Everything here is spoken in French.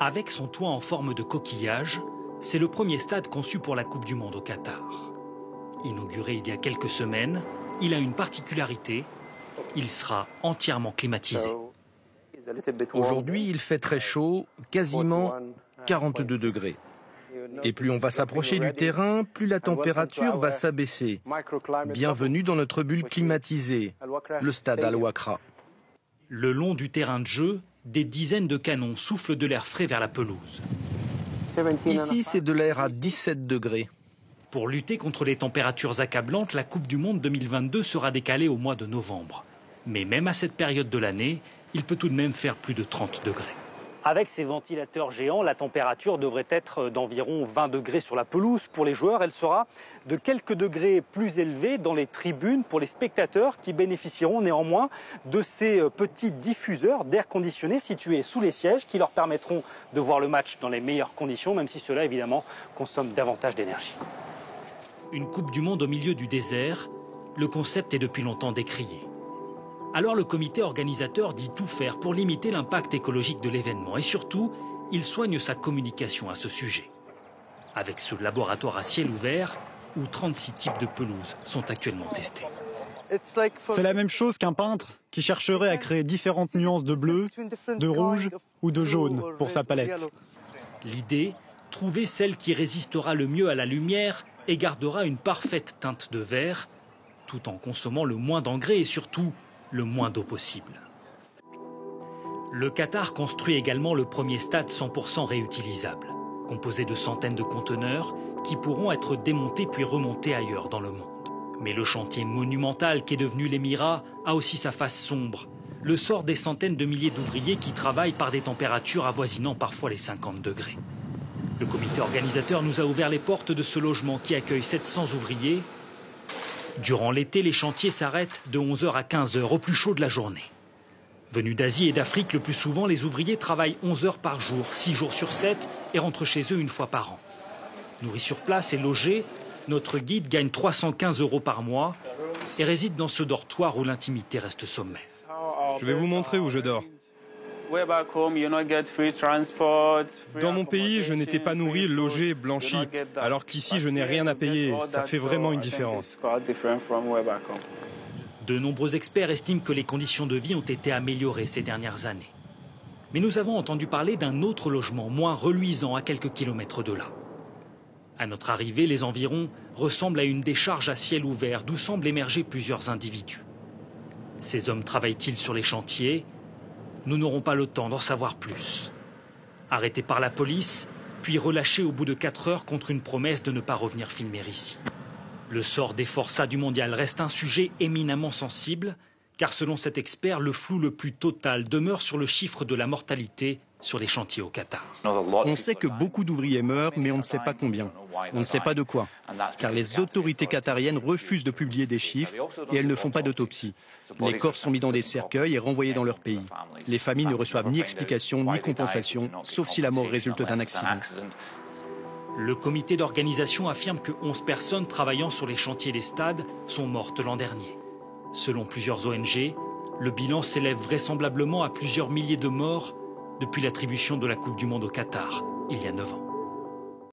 Avec son toit en forme de coquillage, c'est le premier stade conçu pour la Coupe du Monde au Qatar. Inauguré il y a quelques semaines, il a une particularité, il sera entièrement climatisé. Aujourd'hui, il fait très chaud, quasiment 42 degrés. Et plus on va s'approcher du terrain, plus la température va s'abaisser. Bienvenue dans notre bulle climatisée, le stade Al-Wakra. Le long du terrain de jeu, des dizaines de canons soufflent de l'air frais vers la pelouse. Ici, c'est de l'air à 17 degrés. Pour lutter contre les températures accablantes, la Coupe du Monde 2022 sera décalée au mois de novembre. Mais même à cette période de l'année, il peut tout de même faire plus de 30 degrés. Avec ces ventilateurs géants, la température devrait être d'environ 20 degrés sur la pelouse. Pour les joueurs, elle sera de quelques degrés plus élevée dans les tribunes pour les spectateurs qui bénéficieront néanmoins de ces petits diffuseurs d'air conditionné situés sous les sièges qui leur permettront de voir le match dans les meilleures conditions, même si cela évidemment consomme davantage d'énergie. Une Coupe du Monde au milieu du désert, le concept est depuis longtemps décrié. Alors le comité organisateur dit tout faire pour limiter l'impact écologique de l'événement et surtout, il soigne sa communication à ce sujet. Avec ce laboratoire à ciel ouvert où 36 types de pelouses sont actuellement testés. C'est la même chose qu'un peintre qui chercherait à créer différentes nuances de bleu, de rouge ou de jaune pour sa palette. L'idée, trouver celle qui résistera le mieux à la lumière et gardera une parfaite teinte de vert, tout en consommant le moins d'engrais et surtout le moins d'eau possible. Le Qatar construit également le premier stade 100% réutilisable, composé de centaines de conteneurs qui pourront être démontés puis remontés ailleurs dans le monde. Mais le chantier monumental qu'est devenu l'Émirat a aussi sa face sombre, le sort des centaines de milliers d'ouvriers qui travaillent par des températures avoisinant parfois les 50 degrés. Le comité organisateur nous a ouvert les portes de ce logement qui accueille 700 ouvriers. Durant l'été, les chantiers s'arrêtent de 11h à 15h, au plus chaud de la journée. Venus d'Asie et d'Afrique, le plus souvent, les ouvriers travaillent 11 heures par jour, 6 jours sur 7, et rentrent chez eux une fois par an. Nourris sur place et logés, notre guide gagne 315 € par mois et réside dans ce dortoir où l'intimité reste sommaire. Je vais vous montrer où je dors. Dans mon pays, je n'étais pas nourri, logé, blanchi, alors qu'ici, je n'ai rien à payer. Ça fait vraiment une différence. De nombreux experts estiment que les conditions de vie ont été améliorées ces dernières années. Mais nous avons entendu parler d'un autre logement, moins reluisant, à quelques kilomètres de là. À notre arrivée, les environs ressemblent à une décharge à ciel ouvert, d'où semblent émerger plusieurs individus. Ces hommes travaillent-ils sur les chantiers ? Nous n'aurons pas le temps d'en savoir plus. Arrêtés par la police, puis relâchés au bout de 4 heures contre une promesse de ne pas revenir filmer ici. Le sort des forçats du mondial reste un sujet éminemment sensible, car selon cet expert, le flou le plus total demeure sur le chiffre de la mortalité sur les chantiers au Qatar. On sait que beaucoup d'ouvriers meurent, mais on ne sait pas combien. On ne sait pas de quoi, car les autorités qatariennes refusent de publier des chiffres et elles ne font pas d'autopsie. Les corps sont mis dans des cercueils et renvoyés dans leur pays. Les familles ne reçoivent ni explication ni compensation, sauf si la mort résulte d'un accident. Le comité d'organisation affirme que 11 personnes travaillant sur les chantiers des stades sont mortes l'an dernier. Selon plusieurs ONG, le bilan s'élève vraisemblablement à plusieurs milliers de morts depuis l'attribution de la Coupe du Monde au Qatar, il y a 9 ans.